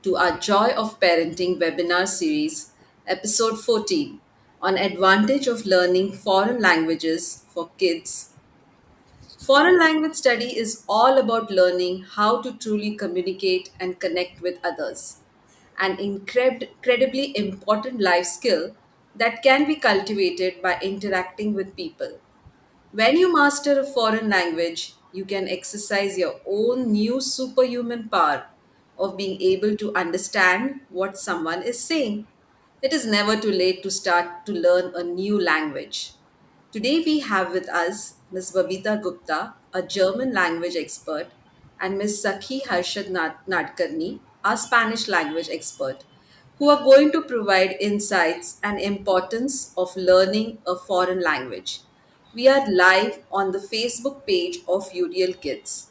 to our Joy of Parenting webinar series, episode 14 on advantage of learning foreign languages for kids. Foreign language study is all about learning how to truly communicate and connect with others, an incredibly important life skill that can be cultivated by interacting with people. When you master a foreign language, you can exercise your own new superhuman power of being able to understand what someone is saying. It is never too late to start to learn a new language. Today we have with us Ms. Babita Gupta, a German language expert, and Ms. Sakhi Harshad Nadkarni, a Spanish language expert, who are going to provide insights and importance of learning a foreign language. We are live on the Facebook page of Uriel Kids.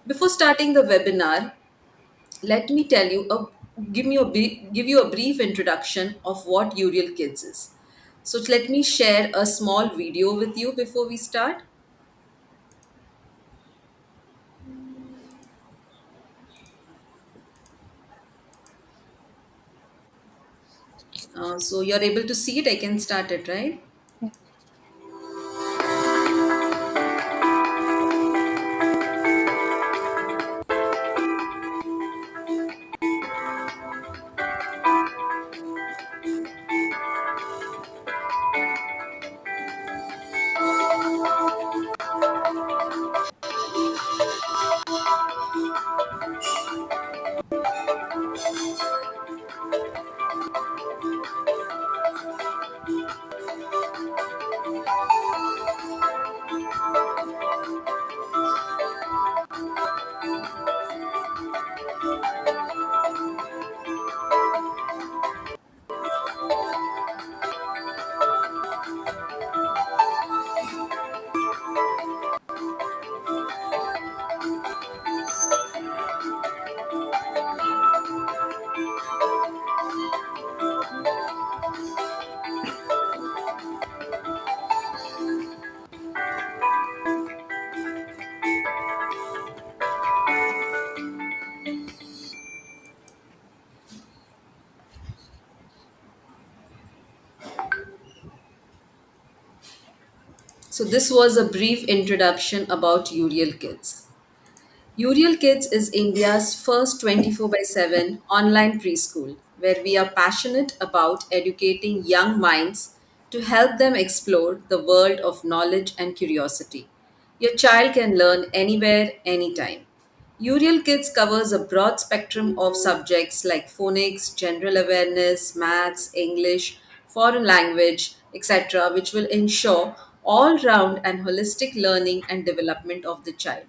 Before starting the webinar, let me tell you give you a brief introduction of what Uriel Kids is. So let me share a small video with you before we start. So you're able to see it. I can start it, right? So this was a brief introduction about Uriel Kids. Uriel Kids is India's first 24 by 7 online preschool where we are passionate about educating young minds to help them explore the world of knowledge and curiosity. Your child can learn anywhere, anytime. Uriel Kids covers a broad spectrum of subjects like phonics, general awareness, maths, English, foreign language, etc., which will ensure all round and holistic learning and development of the child.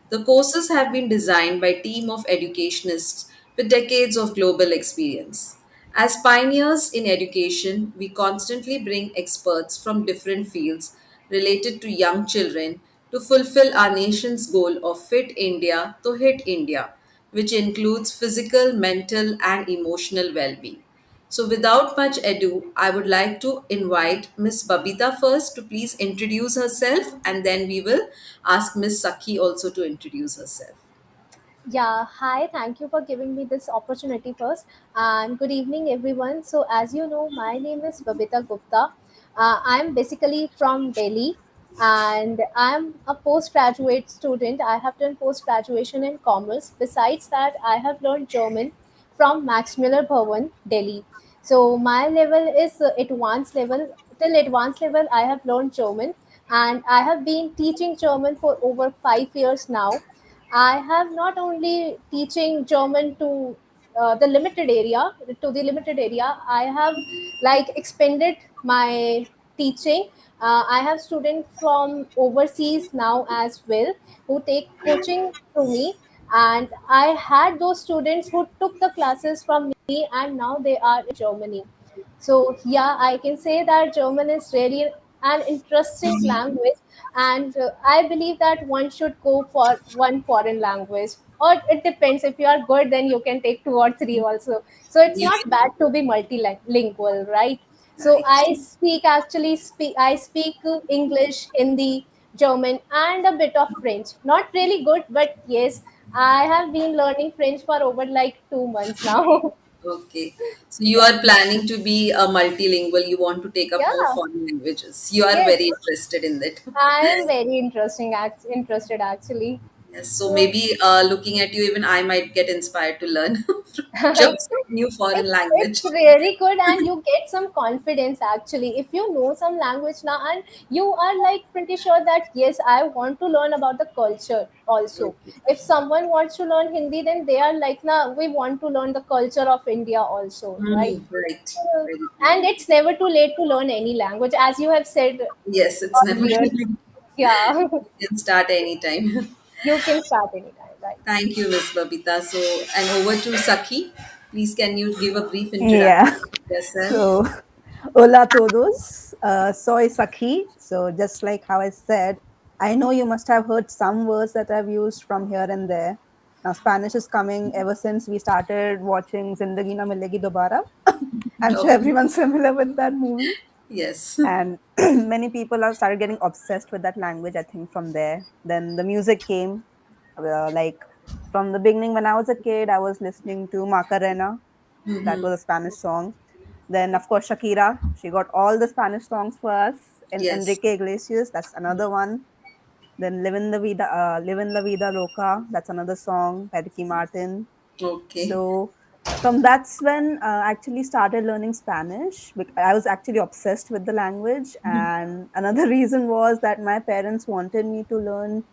The courses have been designed by a team of educationists with decades of global experience. As pioneers in education, we constantly bring experts from different fields related to young children to fulfill our nation's goal of Fit India to Hit India, which includes physical, mental, and emotional well being. So, without much ado, I would like to invite Miss Babita first to please introduce herself, and then we will ask Miss Sakhi also to introduce herself. Yeah, hi. Thank you for giving me this opportunity first. And good evening, everyone. So, as you know, my name is Babita Gupta. I'm basically from Delhi and I'm a postgraduate student. I have done post graduation in commerce. Besides that, I have learned German from Max Miller Bhavan, Delhi. So, my level is advanced level. Till advanced level, I have learned German and I have been teaching German for over 5 years now. I have not only teaching German to the limited area. I have like expanded my teaching. I have students from overseas now as well who take coaching through me, and I had those students who took the classes from me, and now they are in Germany. So yeah, I can say that German is really an interesting language, and I believe that one should go for one foreign language. Or it depends. If you are good, then you can take two or three also. So it's Yeah, not bad to be multilingual, right? So right. I speak English, Hindi, German, and a bit of French. Not really good, but yes, I have been learning French for over like 2 months now. Okay. So you Yeah. are planning to be a multilingual. You want to take up more Yeah. foreign languages. You are Yes. very interested in that. I am very interested actually. Yes. So So maybe looking at you, even I might get inspired to learn just it's new foreign it's language. really good, and you get some confidence actually if you know some language now, and you are like pretty sure that yes, I want to learn about the culture also. Okay. If someone wants to learn Hindi, then they are like, nah, we want to learn the culture of India also, right? Hmm. Right. So, Very true. and it's never too late to learn any language, as you have said Yes, it's never earlier. too late. Yeah. You can start anytime. You can start anytime, right? Thank you, Miss Babita. So, and over to Saki. Please, can you give a brief introduction Yeah. of yourself? So, hola todos. Soy Sakhi. So, just like how I said, I know you must have heard some words that I've used from here and there. Now, Spanish is coming ever since we started watching Zindagi Na Milegi Dobara. I'm sure Okay. everyone's familiar with that movie. Yes. And many people have started getting obsessed with that language, I think, from there. Then the music came. Like from the beginning, when I was a kid, I was listening to Macarena. That was a Spanish song. Then, of course, Shakira. She got all the Spanish songs for us. And Yes. Enrique Iglesias, that's another one. Then Live in La Vida Loca. That's another song by Ricky Martin. Okay. So from that's when I actually started learning Spanish. I was actually obsessed with the language, and another reason was that my parents wanted me to learn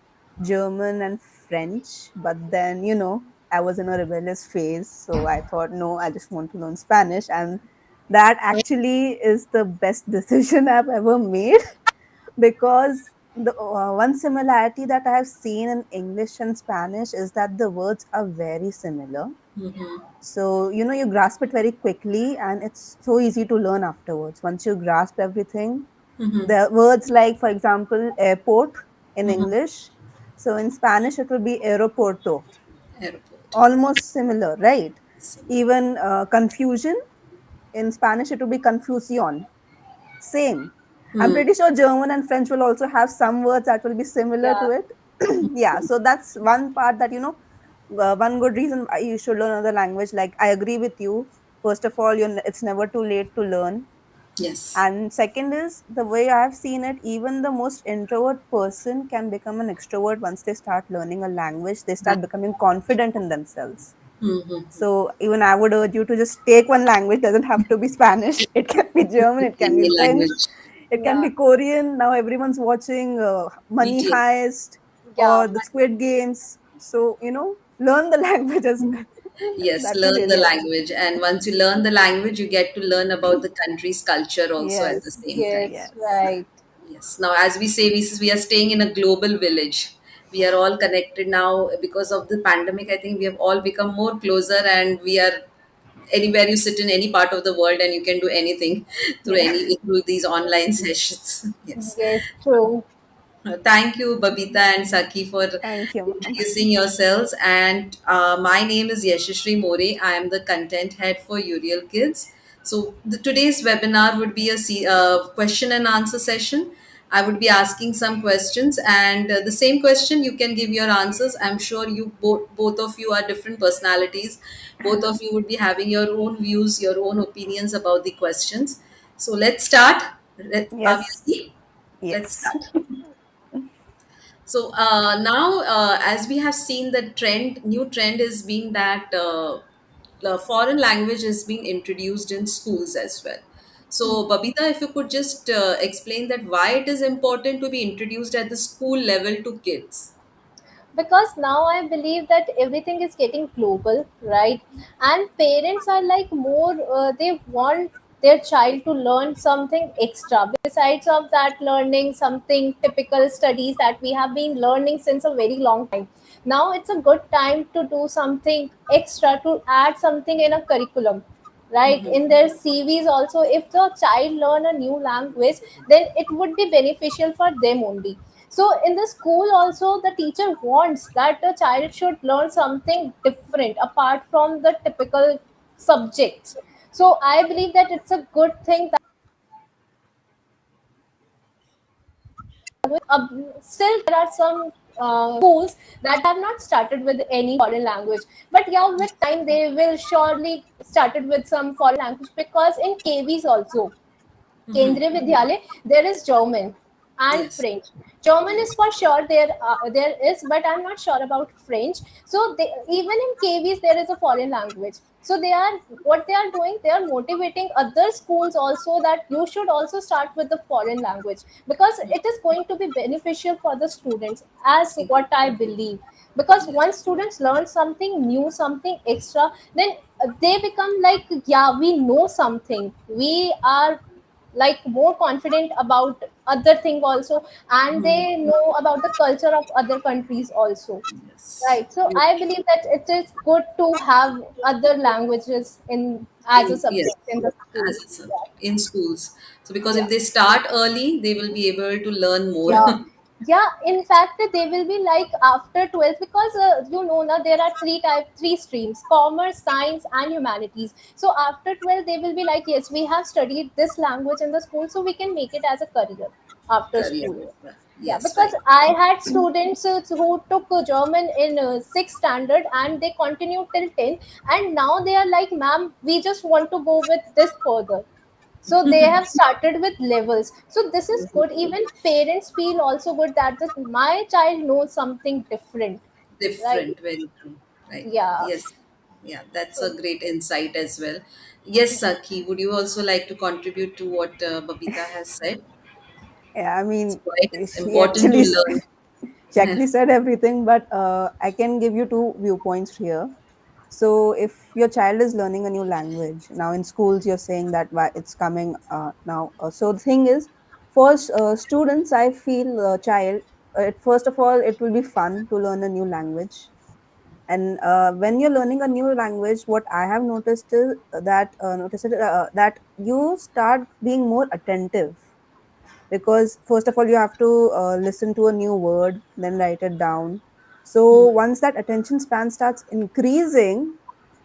German and French, but then I was in a rebellious phase, so I thought, no, I just want to learn Spanish, and that actually is the best decision I've ever made because the one similarity that I have seen in English and Spanish is that the words are very similar. Mm-hmm. So, you grasp it very quickly and it's so easy to learn afterwards. Once you grasp everything, Mm-hmm. the words like, for example, airport in Mm-hmm. English. So in Spanish, it will be aeropuerto, Airport. almost similar, right? Similar. Even confusion in Spanish, it will be confusion. Same. I'm Hmm. pretty sure German and French will also have some words that will be similar Yeah. to it. Yeah, so that's one part that, one good reason why you should learn another language. Like, I agree with you. First of all, it's never too late to learn. Yes. And second is the way I've seen it, even the most introvert person can become an extrovert once they start learning a language. They That. start becoming confident in themselves. Mm-hmm. So even I would urge you to just take one language. Doesn't have to be Spanish. It can be German. It can be Any French. language. It can Yeah. be Korean. Now everyone's watching Money BTS. Heist Yeah. or the Squid Games. So learn the language as well. Yes, That will learn the really help. language. And once you learn the language, you get to learn about the country's culture also at the Yes. same time. Yes. Yes. Right. Yes. Now, as we say, we are staying in a global village. We are all connected now because of the pandemic. I think we have all become more closer, and we are anywhere you sit in any part of the world, and you can do anything Yeah. through these online sessions. Yes. Yes. True. Thank you, Babita and Saki, for Thank you, ma'am. introducing yourselves. And my name is Yashashri More. I am the content head for Uriel Kids. So today's webinar would be a question and answer session. I would be asking some questions, and the same question you can give your answers. I'm sure you both of you are different personalities. Both of you would be having your own views, your own opinions about the questions. So let's start. Are we Yes. ready? Let's Yes. start. So now, as we have seen, the new trend is being that the foreign language is being introduced in schools as well. So, Babita, if you could just explain that why it is important to be introduced at the school level to kids. Because now I believe that everything is getting global, right? And parents are like more, they want their child to learn something extra besides of that learning something typical studies that we have been learning since a very long time. Now it's a good time to do something extra, to add something in a curriculum, right, in their CVs also. If the child learn a new language, then it would be beneficial for them only. So in the school also, the teacher wants that the child should learn something different apart from the typical subjects. So I believe that it's a good thing that still there are some schools that have not started with any foreign language, but yeah, with time they will surely started with some foreign language, because in KVs also, Kendriya Vidyalaya, there is German and Yes. French. German is Yes. for sure there is, but I'm not sure about French. So they, even in KVs there is a foreign language. So they are, what they are doing, they are motivating other schools also that you should also start with the foreign language, because it is going to be beneficial for the students, as what I believe. Because Yes. once students learn something new, something extra, then they become like, yeah, we know something, we are like more confident about other thing also, and Mhm. they know about the culture of other countries also, Yes. right? So I believe that it is good to have other languages in as a In, yes, subject in the school. as it's Yeah. in schools. So because Yeah. if they start early, they will be able to learn more. Yeah. Yeah, in fact they will be like after 12th, because now there are three streams: commerce, science, and humanities. So after 12 they will be like, yes, we have studied this language in the school, so we can make it as a career after Career school. as well. Yeah, Yes, because right. I had students who took German in 6th standard and they continued till 10th, and now they are like, ma'am, we just want to go with this further. So they have started with levels. So this is good. Even parents feel also good that my child knows something different, right? Different, very true. Right. Yeah. Yes. Yeah, that's So a great insight as well. Yes, Saki, would you also like to contribute to what Babita has said? Yeah, I It's mean, quite she important to actually learn. she actually said everything, but I can give you two viewpoints here. So, if your child is learning a new language now in schools, you're saying that it's coming now. So the thing is, for students, I feel child. First of all, it will be fun to learn a new language, and when you're learning a new language, what I have noticed is that you start being more attentive, because first of all you have to listen to a new word, then write it down. So once that attention span starts increasing,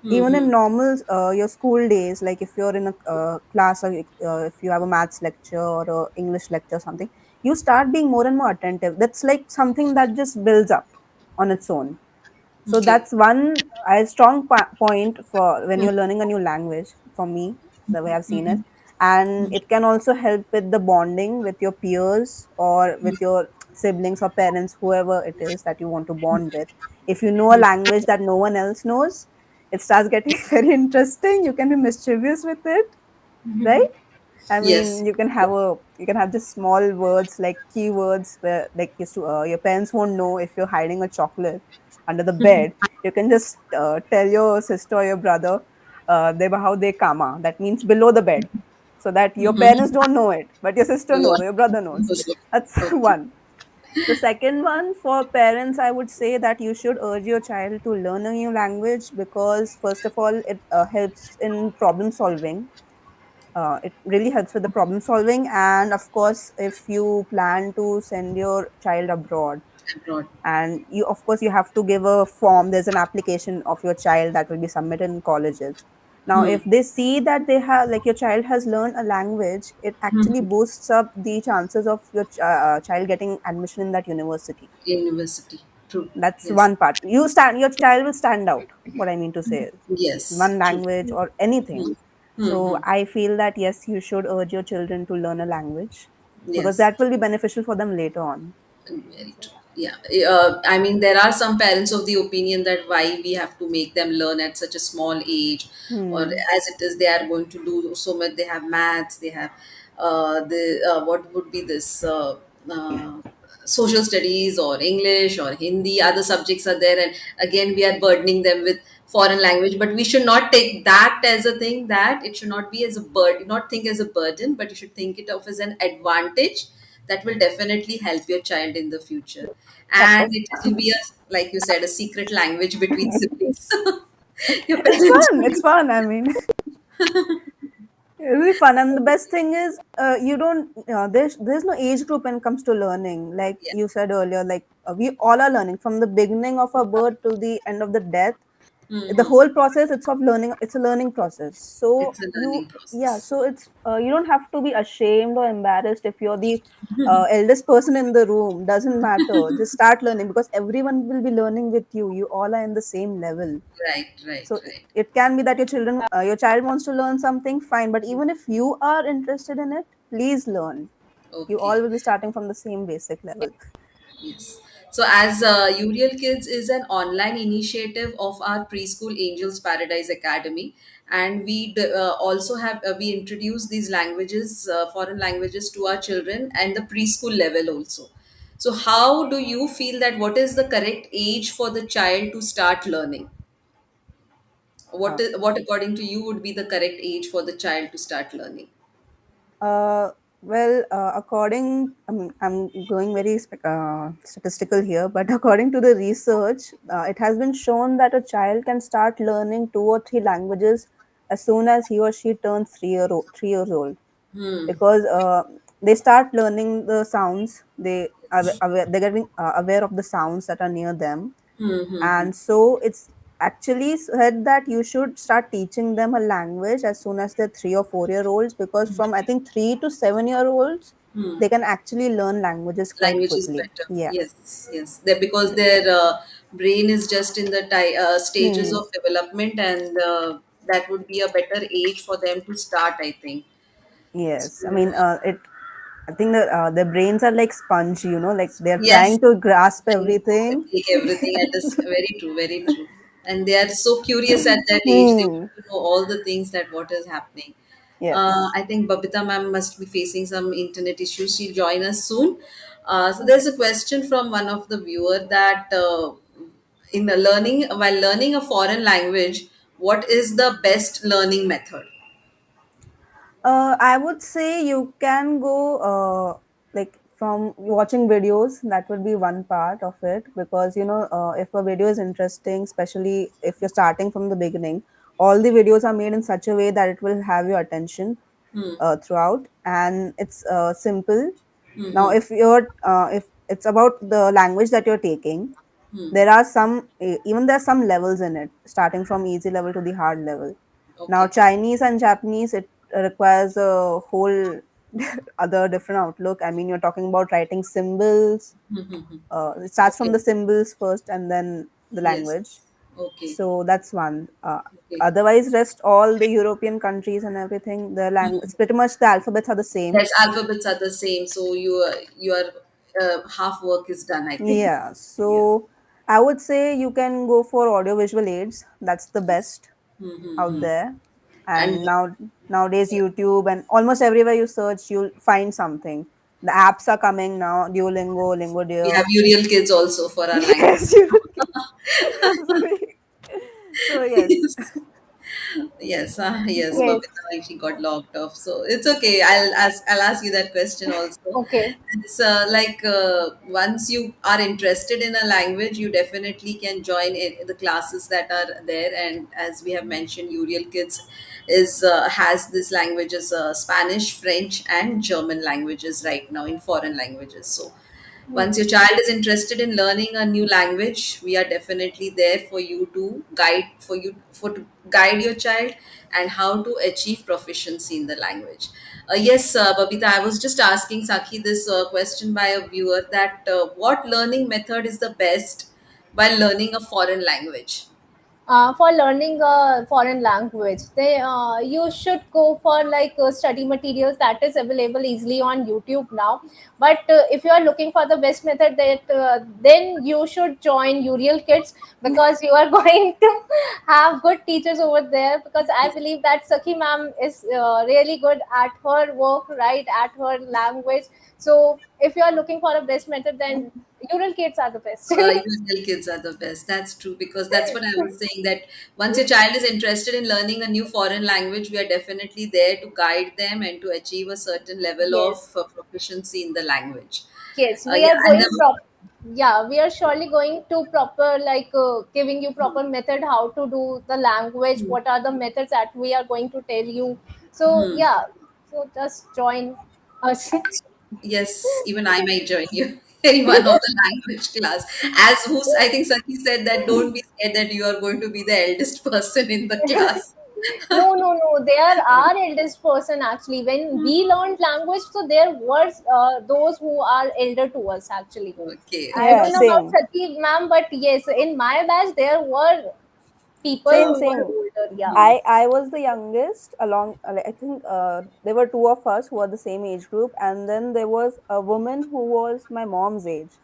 even in Mm-hmm. normal your school days, like if you're in a class, or if you have a maths lecture or a english lecture or something, you start being more and more attentive. That's like something that just builds up on its own. So Okay. that's one strong point for when you're learning a new language, for me, the way I've seen it. And it can also help with the bonding with your peers or with your siblings or parents, whoever it is that you want to bond with. If you know a language that no one else knows, it starts getting very interesting. You can be mischievous with it, right? I Yes. mean, you can have just small words like keywords where like your parents won't know if you're hiding a chocolate under the bed. You can just tell your sister or your brother, how they kama. That means below the bed, so that your parents don't know it, but your sister knows or your brother knows. That's Okay. one. The second one, for parents, I would say that you should urge your child to learn a new language, because first of all, it helps in problem solving. It really helps with the problem solving, and of course if you plan to send your child abroad, Abroad. and you of course you have to give a form, there's an application of your child that will be submitted in colleges. Now if they see that they have, like, your child has learned a language, it actually boosts up the chances of your child getting admission in that university. University. True. That's Yes. one part. Your child will stand out. What I mean to say is, Yes. one True. language or anything. So Mm-hmm. I feel that yes, you should urge your children to learn a language, because Yes. that will be beneficial for them later on. Very true. Yeah. I mean, there are some parents of the opinion that why we have to make them learn at such a small age, or Hmm. as it is, they are going to do so much. They have maths, they have what would be this social studies or English or Hindi, other subjects are there, and again, we are burdening them with foreign language. But we should not take that as a thing, that it should not be as a burden, not think as a burden, but you should think it of as an advantage that will definitely help your child in the future. Of And course. it will be a, like you said, a secret language between siblings. Your It's parents. fun. It's fun. I mean, it'll be fun. And the best thing is, you don't. There's no age group when it comes to learning. Like Yeah. you said earlier, like we all are learning from the beginning of our birth till the end of the death. The whole process, it's of learning, it's a learning process. So It's a you, learning yeah, process. so it's you don't have to be ashamed or embarrassed if you're the eldest person in the room. Doesn't matter, just start learning, because everyone will be learning with you. You all are in the same level. Right, right, So right. it can be that your child wants to learn something, fine, but even if you are interested in it, please learn. You all Okay. will be starting from the same basic level. Yes. So, as Uriel Kids is an online initiative of our preschool Angels Paradise Academy, and also have we introduce these languages, foreign languages, to our children and the preschool level also. So, how do you feel that what is the correct age for the child to start learning? uh, What according to you would be the correct age for the child to start learning? Uh, according, I'm going very statistical here, but according to the research, it has been shown that a child can start learning 2 or 3 languages as soon as he or she turns 3 years old, Hmm. because they start learning the sounds. They're getting aware of the sounds that are near them, Hmm. Hmm. Hmm. and so it's actually said that you should start teaching them a language as soon as they're 3 or 4 year olds, because from I think 3 to 7 year olds Hmm. they can actually learn languages quite Language is quickly. better. Yeah. Yes, yes. They, because their brain is just in the stages Hmm. of development, and that would be a better age for them to start, I think. Yes, I So, mean, I think that their brains are like sponge, like they're yes, trying to grasp and everything. take everything at this. Very true, very true. And they are so curious at that age. They Hmm. want to know all the things that what is happening. Yes. I think Babita ma'am must be facing some internet issues. She'll join us soon. So there's a question from one of the viewer that in a learning while learning a foreign language, what is the best learning method? I would say you can go like from watching videos. That would be one part of it, because if a video is interesting, especially if you're starting from the beginning, all the videos are made in such a way that it will have your attention Hmm. throughout, and it's simple. Now, Hmm. if it's about the language that you're taking, Hmm. there are even there are some levels in it, starting from easy level to the hard level. Now, Okay. Chinese and Japanese, it requires a whole other different outlook. I mean, you're talking about writing symbols. Hmm. Hmm. Hmm. It starts from Okay. the symbols first and then the Yes. language. Okay. So that's one. Okay. Otherwise, rest all the European countries and everything, the language, pretty much the alphabets are the same. Yes, alphabets are the same, so your half work is done, I think. Yeah, Yes. so I would say you can go for audiovisual aids. That's the Yes. best out Mm-hmm. there. And And nowadays YouTube and almost everywhere you search, you'll find something. The apps are coming now, Duolingo, we have Lingodeer. Uriel kids also for our language. Yes, you kids. Sorry. So yes. Yes. Yes, yes, Yes. Babita, like she got locked off. So it's okay. I'll ask you that question also. Okay. It's like once you are interested in a language, you definitely can join the classes that are there. And as we have mentioned, Uriel Kids is has this languages Spanish, French, and German languages right now in foreign languages. So once your child is interested in learning a new language, we are definitely there for you to guide your child and how to achieve proficiency in the language. Yes, Babita, I was just asking Saki this question by a viewer that what learning method is the best while learning a foreign language? For learning a foreign language, they you should go for like study materials that is available easily on YouTube now. But if you are looking for the best method, that then you should join Uriel Kids, because you are going to have good teachers over there. Because I believe that Sakhi ma'am is really good at her work, right, at her language. So if you are looking for a best method, then Uriel Kids are the best. Usual kids are the best. That's true because that's what I was saying. That once your child is interested in learning a new foreign language, we are definitely there to guide them and to achieve a certain level of Yes. proficiency in the language. Yes, we Yeah, are and going yeah, we are surely going to proper like giving you proper method how to do the language. What are the methods that we are going to tell you? So yeah, so just join us. yes, even I might join you. in one of the language class. As who's, I think Saki said that don't be scared that you are going to be the eldest person in the class. No, no, no. They are our eldest person actually. When we learned language, so there was those who are elder to us actually. Okay, I Yeah, don't okay. know about same. Sati ma'am, but yes, in my batch there were people Same, who were same. older. Yeah, Hmm. I was the youngest along, like, I think there were two of us who were the same age group, and then there was a woman who was my mom's age.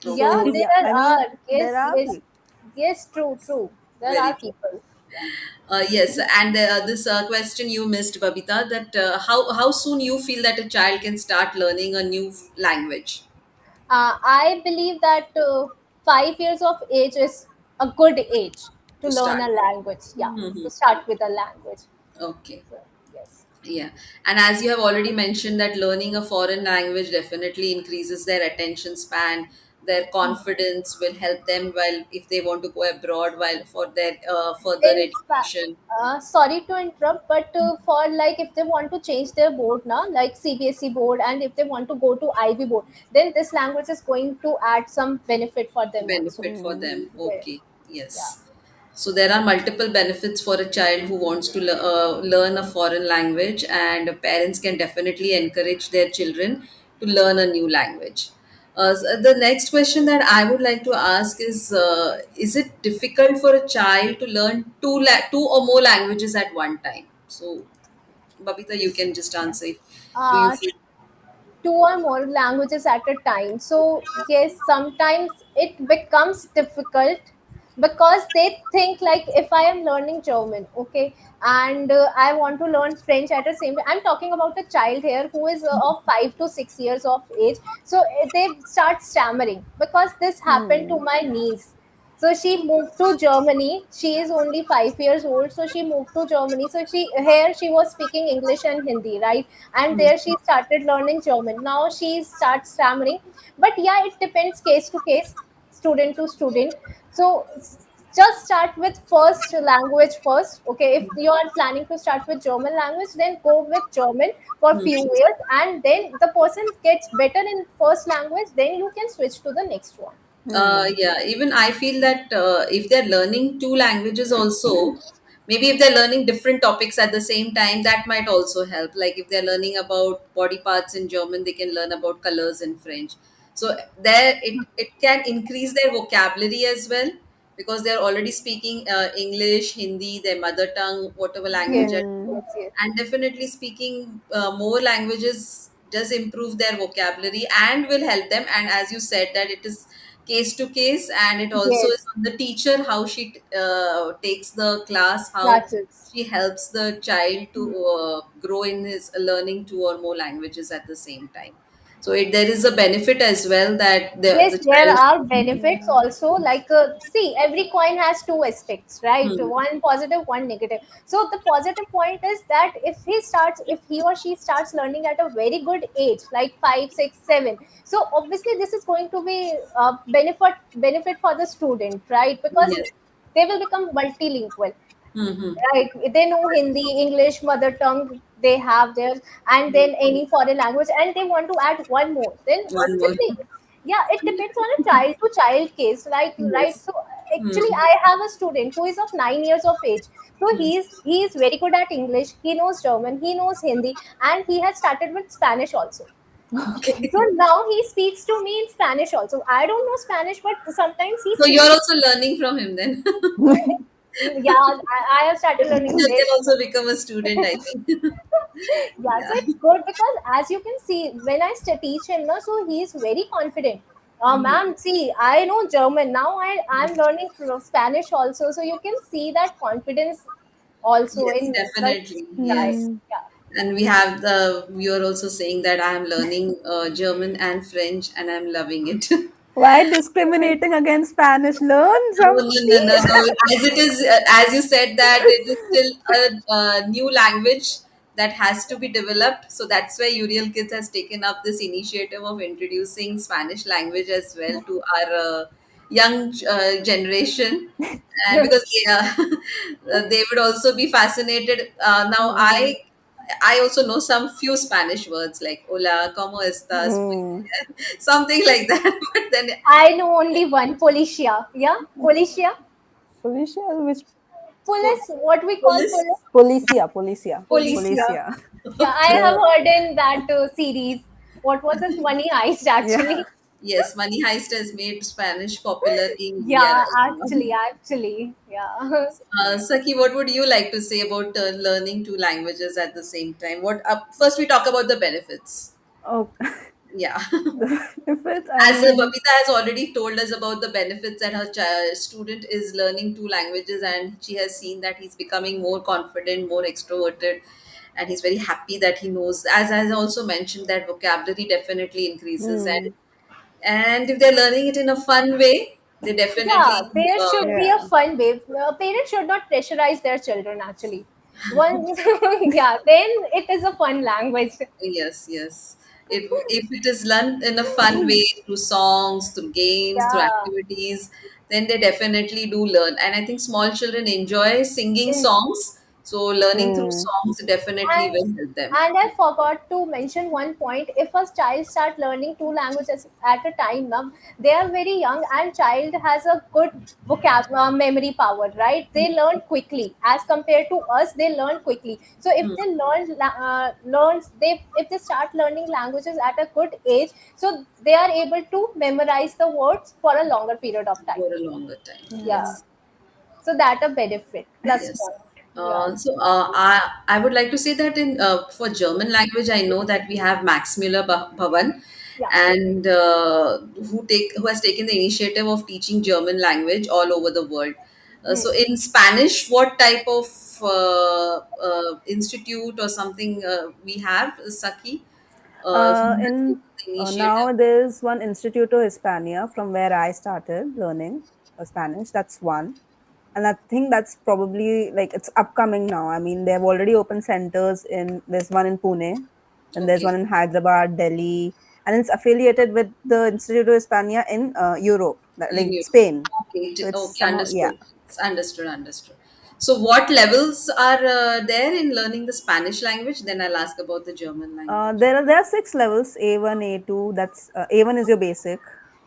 yeah, So Okay. yeah, there I are. mean, there Yes, are yes, people. yes. True, true. There Very are true. people. Yeah. Yes, and this question you missed, Babita, that how soon you feel that a child can start learning a new language I believe that 5 years of age is a good age to to learn start? a language. Yeah, Hmm. to start with a language. Okay. So, yes. Yeah. And as you have already mentioned that learning a foreign language definitely increases their attention span, their confidence will help them while if they want to go abroad while for their further In fact, education. sorry to interrupt, but for like if they want to change their board now, like CBSE board, and if they want to go to IB board, then this language is going to add some benefit for them also. Benefit for Hmm. them. Yeah. Okay. Yeah. Yes. So there are multiple benefits for a child who wants to learn a foreign language, and parents can definitely encourage their children to learn a new language. So the next question that I would like to ask is it difficult for a child to learn two or more languages at one time? So, Babita, you can just answer. Do you Uh, feel? two or more languages at a time. So, yes, sometimes it becomes difficult because they think like if I am learning German, okay, and I want to learn French at the same time. I'm talking about a child here who is of 5 to 6 years of age. So they start stammering because this happened to Hmm. my niece. So she moved to Germany. She is only 5 years old. So she moved to Germany. So she was speaking English and Hindi, right? And there she started learning German. Now she starts stammering. But yeah, it depends case to case, student to student. So just start with first language first. Okay, if you are planning to start with German language, then go with German for few years, and then the person gets better in first language, then you can switch to the next one. Hmm. Yeah, even I feel that if they're learning two languages also, maybe if they're learning different topics at the same time, that might also help. Like if they're learning about body parts in German, they can learn about colors in French. So there, it can increase their vocabulary as well because they're already speaking English, Hindi, their mother tongue, whatever language Yes, at Hmm. home. yes, yes, And definitely speaking more languages does improve their vocabulary and will help them. And as you said, that it is case to case, and it also is yes. on the teacher how she takes the class, how Classes. she helps the child to grow in his learning two or more languages at the same time. So there is a benefit as well that Yes, the there child. are benefits also. Like, see, every coin has two aspects, right? Hmm, One positive, one negative. So the positive point is that if he or she starts learning at a very good age, like 5, 6, 7, so obviously this is going to be benefit for the student, right? Because yes. they will become multilingual. Hmm. Right, they know Hindi, English, mother tongue, they have theirs, and then any foreign language, and they want to add one more, then One more. obviously, yeah, it depends on a child to child case, like, right? Yes. So actually Hmm. I have a student who is of 9 years of age. So he's very good at English, he knows German, he knows Hindi, and he has started with Spanish also. So Okay. now he speaks to me in Spanish also. I don't know Spanish, but sometimes he So you're speaks. also learning from him then. Yeah, I have started learning You French. can also become a student, I think. Yeah, so Yeah. it's good because as you can see when I teach him now, so he is very confident. Mhm. Ma'am, see, I know German now. I'm learning Spanish also, so you can see that confidence also Yes, in the definitely. child. Yes. Hmm. Yeah. And we have you're also saying that I am learning German and French and I'm loving it. Why discriminating against Spanish? Learn No, some. no, no, See. no, no. As it is, as you said, that it is still a new language that has to be developed. So that's why Uriel Kids has taken up this initiative of introducing Spanish language as well to our young generation. And because yeah, they would also be fascinated. Now, Hmm. I also know some few Spanish words like hola, ¿cómo estás? Muy Hmm. bien. Something like that. But then I know only one, Policia. Yeah, Policia. Felicia, which Police, what we call police, police? Policia, Policia, police. Policia. Policia. Yeah, I Okay. have The heard in that series. What was this Money Heist yeah. actually? Yes, Money Heist has made Spanish popular in India Yeah, right now. actually, yeah. Saki, what would you like to say about learning two languages at the same time? What first we talk about the benefits. Oh, Yeah. if it's, I As mean, Babita has already told us about the benefits that her student is learning two languages, and she has seen that he's becoming more confident, more extroverted, and he's very happy that he knows. As I also mentioned, that vocabulary definitely increases, hmm, and if they're learning it in a fun way, they Yeah, definitely. there should be a yeah. fun way. Parents should not pressurize their children actually. Once, yeah, then it is a fun language. Yes, yes. If it is learned in a fun way through songs, through games, through Yeah. activities, then they definitely do learn. And I think small children enjoy singing In- songs, so learning through Hmm. songs definitely and will help them. I forgot to mention one point. If a child start learning two languages at a time, now they are very young, and child has a good memory power, right? They learn quickly as compared to us. They learn quickly. So if Hmm. they learns they if they start learning languages at a good age, so they are able to memorize the words for a longer period of time. For a longer time. Yeah. Yes. So that a benefit plus Yes. point. Yeah. I would like to say that in for German language, I know that we have Max Müller Bhavan, Yeah. and who has taken the initiative of teaching German language all over the world. Hmm. So in Spanish, what type of institute or something we have, Saki? Who has In taken the initiative? Now there's one Instituto Hispania from where I started learning Spanish. That's one, and I think that's probably like it's upcoming now. I mean, they've already opened centers in. There's one in Pune, and there's Okay, one in Hyderabad, Delhi, and it's affiliated with the Instituto Hispania in Europe, in like Europe. Spain. Okay, So it's okay, somehow, yeah. understood. It's understood, understood. So, what levels are there in learning the Spanish language? Then I'll ask about the German language. There are six levels: A1, A2. That's A1 is your basic,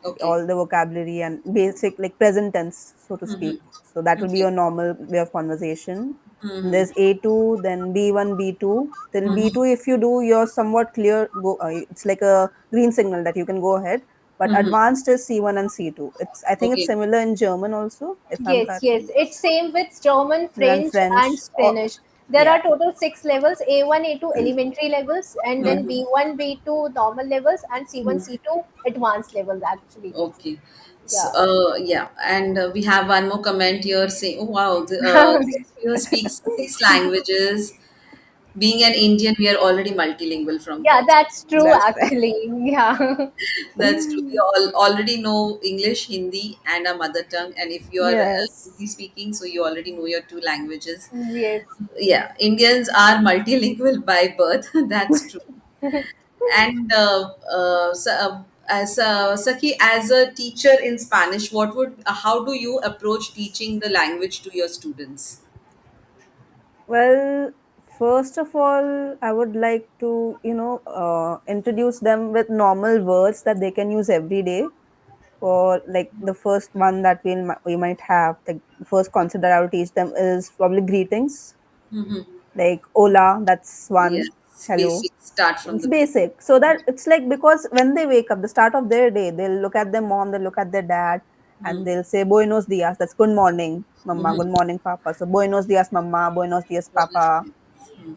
Okay. all the vocabulary and basic like present tense, so to speak. So that will be Okay. your normal way of conversation. And Mm-hmm. there's A2, then B1, B2. Till Mm-hmm. B2, if you do, you're somewhat clear. Go, it's like a green signal that you can go ahead. But Mm-hmm. advanced is C1 and C2. I think it's Okay. similar in German also, if I'm Yes, correct. yes. It's same with German, Then French, and French. Oh, Spanish. There yeah. are total six levels: A1, A2 elementary levels, and then Mm-hmm. B1, B2 normal levels, and C1, Mm-hmm. C2 advanced levels actually. Okay. So, Yeah. yeah, and we have one more comment here saying, "Oh wow, this viewer speaks six languages. Being an Indian, we are already multilingual from Yeah, birth." that's true That's right. actually. Yeah. That's true. We already know English, Hindi, and our mother tongue. And if you are Hindi Yes. speaking, so you already know your two languages. Yes. Yeah, Indians are multilingual by birth. That's true. And as Saki, as a teacher in Spanish, how do you approach teaching the language to your students? Well, first of all, I would like to, introduce them with normal words that they can use every day. For like the first one that we might have, the first concept that I would teach them is probably greetings, Mm-hmm. like hola. That's one. Yes, Hello. basic. Start from It's the basic. basic. So that it's like because when they wake up, the start of their day, they'll look at their mom, they'll look at their dad, and they'll say buenos dias. That's good morning, mama. Mm-hmm. Good morning, papa. So buenos dias, mama. Buenos dias, What is papa. this?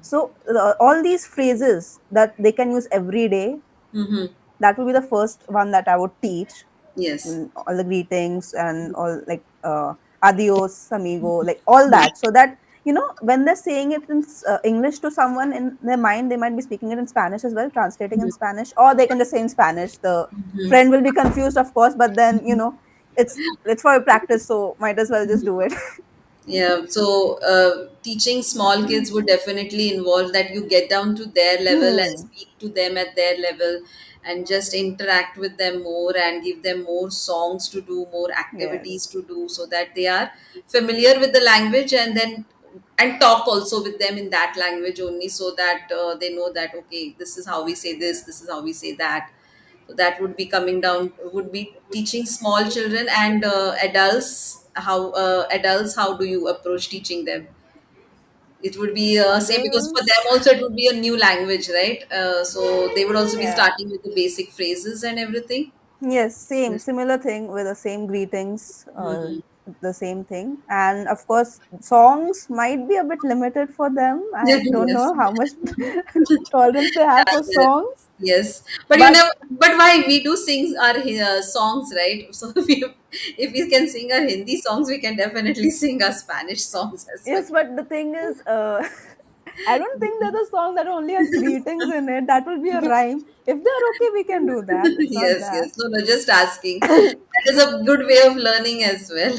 So all these phrases that they can use every day, Mm-hmm. that will be the first one that I would teach. Yes. All the greetings and all like adios, amigo, like all that. So that when they're saying it in English to someone in their mind, they might be speaking it in Spanish as well, translating in Spanish, or they can just say in Spanish. The friend will be confused, of course, but then it's for practice, so might as well just do it. Yeah, so teaching small kids would definitely involve that you get down to their level and Hmm. speak to them at their level and just interact with them more and give them more songs to do, more activities Yes. to do so that they are familiar with the language, and then and talk also with them in that language only, so that they know that okay, this is how we say this, this is how we say that. So that would be coming down, would be teaching small children and adults, how do you approach teaching them? It would be same, because for them Adults, also it would be a new language, right? So they would also be yeah. starting with the basic phrases and everything. Yes, same, Yes. similar thing with the same greetings, Hmm. the same thing. And of course, songs might be a bit limited for them. I don't Yes. know how much tolerance they have for Yes. songs, Yes. But you but never. But why we do sing our songs, right? So if we can sing our Hindi songs, we can definitely sing our Spanish songs as well. yes, but the thing is, I don't think there's a song that only has greetings in it. That will be a rhyme. If they're okay, we can do that. It's not Yes. that. Yes. No. No. Just asking. That is a good way of learning as well.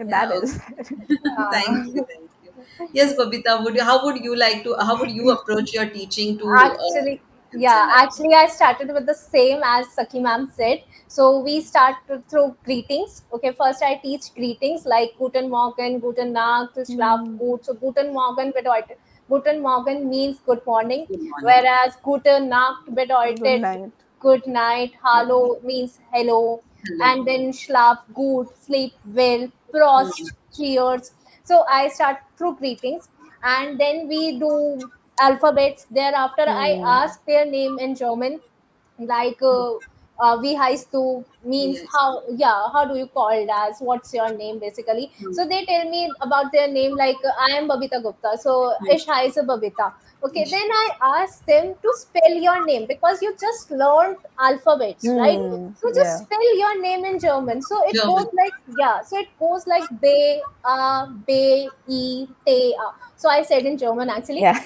That Yeah. is. Thank you. Thank you. Yes, Babita. How would you like to? How would you approach your teaching to Actually, kids yeah, and adults? actually, I started with the same as Saki ma'am said. So we start through greetings. Okay, first I teach greetings like Guten Morgen, Guten Nacht, Schlaf Hmm. gut. So Guten Morgen means good morning, Good morning. whereas Guten Nacht Good bedeutet night. good night. Yeah. Hallo means hello, Hello. and then Schlaf gut, sleep well, Hmm. Prost, cheers. So I start through greetings, and then we do alphabets. Thereafter, I Hmm. ask their name in German, like wie heißt du means Yes. how, yeah, how do you call it, as what's your name basically. Hmm. So they tell me about their name, like I am Babita Gupta, so Hmm. ich heiße Babita. Okay, Ish. then I ask them to spell your name because you just learned alphabets, right? Hmm. So just Yeah. spell your name in German. So it goes German. like, yeah, so it goes like be a be e te a. So I said in German actually. Yeah.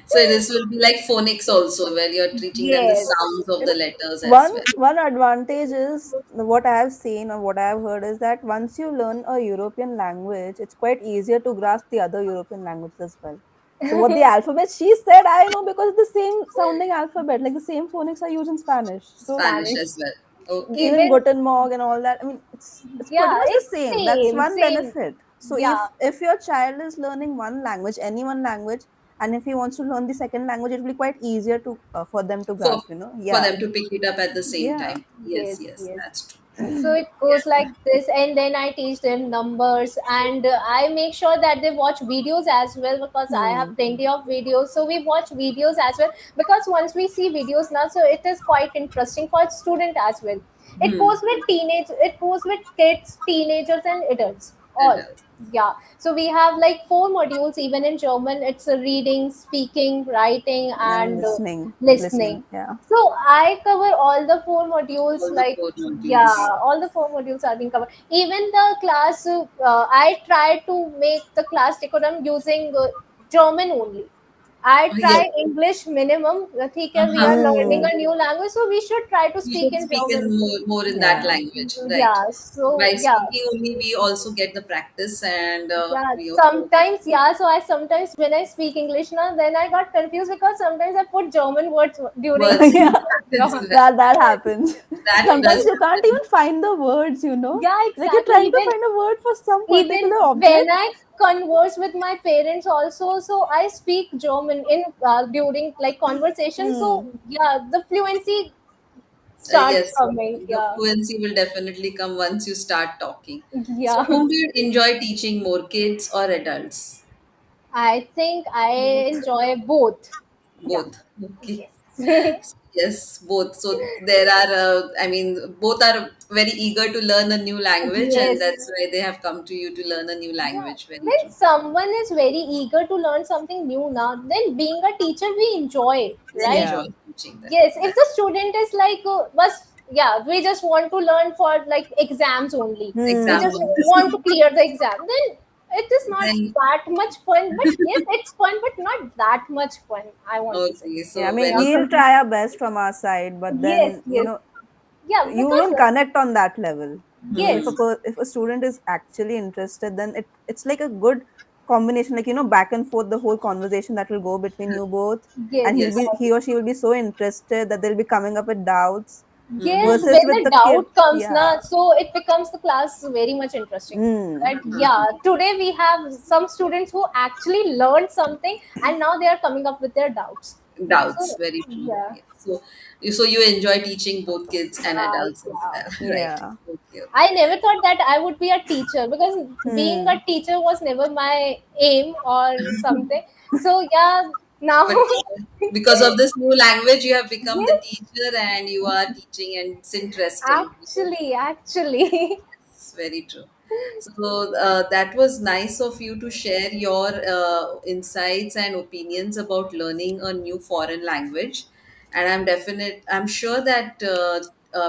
So this will be like phonics also, where you're teaching them the Yes. sounds of the letters as One well. one advantage is what I have seen or what I have heard is that once you learn a European language, it's quite easier to grasp the other European languages as well. So what the alphabet she said, I know because it's the same sounding alphabet, like the same phonics are used in Spanish. So Spanish Spanish. as well. Okay. even Even, Guten Morgen and all that. I mean, it's pretty yeah, much the it's same. That's same, one same. benefit. So Yeah. if your child is learning one language, any one language, and if he wants to learn the second language, it will be quite easier to for them to For grasp. for Yeah, them to pick it up at the same yeah. time. Yes. Yes, Yes. yes. That's true. So it goes like this, and then I teach them numbers, and I make sure that they watch videos as well because I have Hmm. plenty of videos. So we watch videos as well because once we see videos now, so it is quite interesting for student as well. It Hmm. goes with it goes with kids, teenagers, and adults. All. Adults. Yeah. So we have like four modules even in German. It's a reading, speaking, writing, And and listening. listening. Yeah. So I cover all the four modules, All the like, four yeah, modules. all the four modules are being covered. Even the class, I try to make the class decorum using German only. I Oh, yes. try English minimum. ठीक है, we are Uh-huh. learning Hmm. a new language, so we should try to We speak should in speak in German. more in that Yeah. language, right? Yeah. So By yeah, speaking only, we also get the practice, and yeah, we also get sometimes, yeah. So I sometimes when I speak English now, then I got confused because sometimes I put German words during words. speaking. Yeah. Happens well. That happens. That Sometimes does you can't happen. even find the words. Yeah, Like you're exactly. trying to Even find a word for some even particular when object. I converse with my parents also, so I speak German in during like conversation. So Hmm. yeah, the fluency starts Yes, coming. the Yeah, fluency will definitely come once you start talking. So, yeah. whom do you enjoy teaching more, kids or adults? I think I Both. enjoy both. Yeah. Both. Okay. Yes. Yes, both. So there are, I mean, both are very eager to learn a new language, and Yes. that's why they have come to you to learn a new Yeah. language. Very When true. someone is very eager to learn something new now, then being a teacher, we enjoy it, Then right? enjoy Yeah. teaching them. Yes, if That, the student is like, yeah, we just want to learn for like exams only. We exam just Hmm. want to clear the exam. Then it is not then that much fun. But yes, it's fun, but not that much fun, I want to say. okay. Yeah, I So mean, Yeah. when we'll try our best from our side, but Yes, then yes. Yeah, you because don't connect on that level. yes, If a student is actually interested, then it's like a good combination. Like back and forth, the whole conversation that will go between you both, and yes, yes, he or she will be so interested that they'll be coming up with doubts. Mm-hmm. Yes, versus when with the the kid. doubt comes, na, Yeah. so it becomes the class very much interesting. Mm. Right? Yeah. Today we have some students who actually learned something and now they are coming up with their doubts. Doubts, So very true. yeah, Yeah. So you enjoy teaching both kids and right. adults as Yeah. well, right? Yeah. Okay, I okay. never thought that I would be a teacher because being a Hmm. teacher was never my aim or something. So yeah, now But because of this new language, you have become the yes, teacher and you are teaching, and it's interesting. actually, It's very true. So that was nice of you to share your insights and opinions about learning a new foreign language. And I'm sure that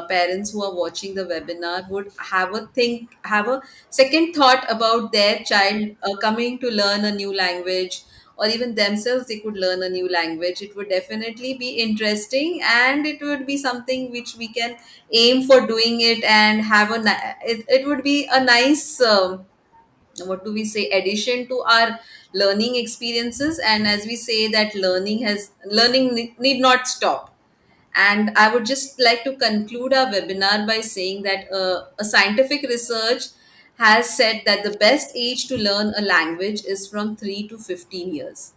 parents who are watching the webinar would have a second thought about their child coming to learn a new language, or even themselves they could learn a new language. It would definitely be interesting, and it would be something which we can aim for doing it, and it would be a nice what do we say, addition to our learning experiences. And as we say that learning need not stop. And I would just like to conclude our webinar by saying that a scientific research has said that the best age to learn a language is from 3 to 15 years.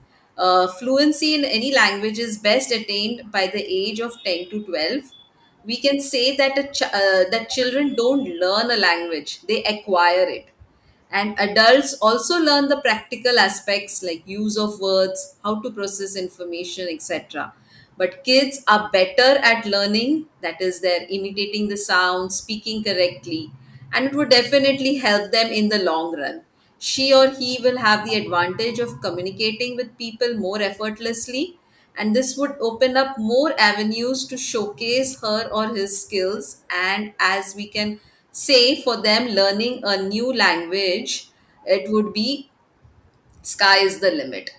Fluency in any language is best attained by the age of 10 to 12. We can say that that children don't learn a language, they acquire it. And adults also learn the practical aspects like use of words, how to process information, etc. But kids are better at learning, that is, they're imitating the sound, speaking correctly, and it would definitely help them in the long run. She or he will have the advantage of communicating with people more effortlessly, and this would open up more avenues to showcase her or his skills. And as we can say, for them, learning a new language, it would be sky is the limit.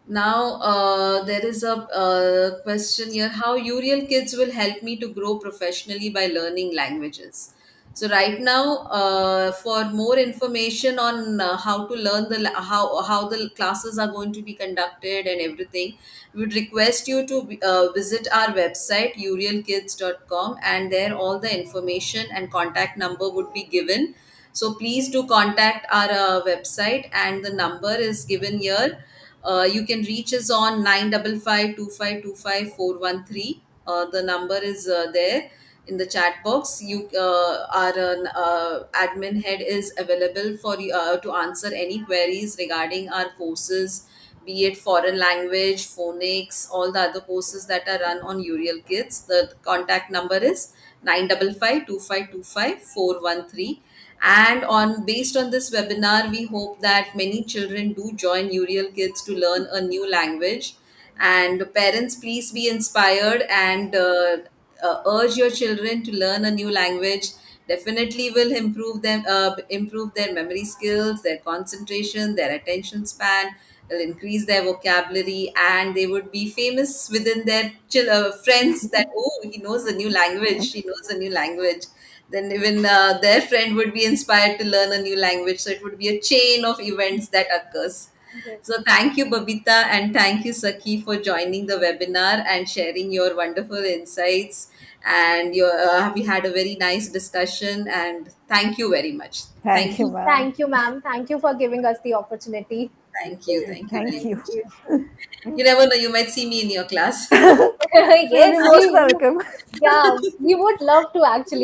Now, there is a question here: how Uriel kids will help me to grow professionally by learning languages. So, right now, for more information on how to learn how the classes are going to be conducted and everything, we would request you to visit our website urielkids.com, and there all the information and contact number would be given. So please do contact our website, and the number is given here. You can reach us on 955 2525 413. The number is there in the chat box. Our admin head is available for you to answer any queries regarding our courses, be it foreign language, phonics, all the other courses that are run on Uriel Kids. The contact number is 955 2525 413. And on based on this webinar, we hope that many children do join Uriel Kids to learn a new language. And parents, please be inspired and urge your children to learn a new language. Definitely will improve their memory skills, their concentration, their attention span. Will increase their vocabulary, and they would be famous within their friends that, oh, he knows a new language, she knows a new language. Then even their friend would be inspired to learn a new language. So it would be a chain of events that occurs. yes. So thank you, Babita, and thank you, Saki, for joining the webinar and sharing your wonderful insights. And we had a very nice discussion, and thank you very much. Thank Thank you, you. ma'am. Thank you, ma'am. Thank you for giving us the opportunity. Thank you. Thank you Thank very you. much. You never know, you might see me in your class. You'll be Yes, most welcome. yeah, we would love to actually.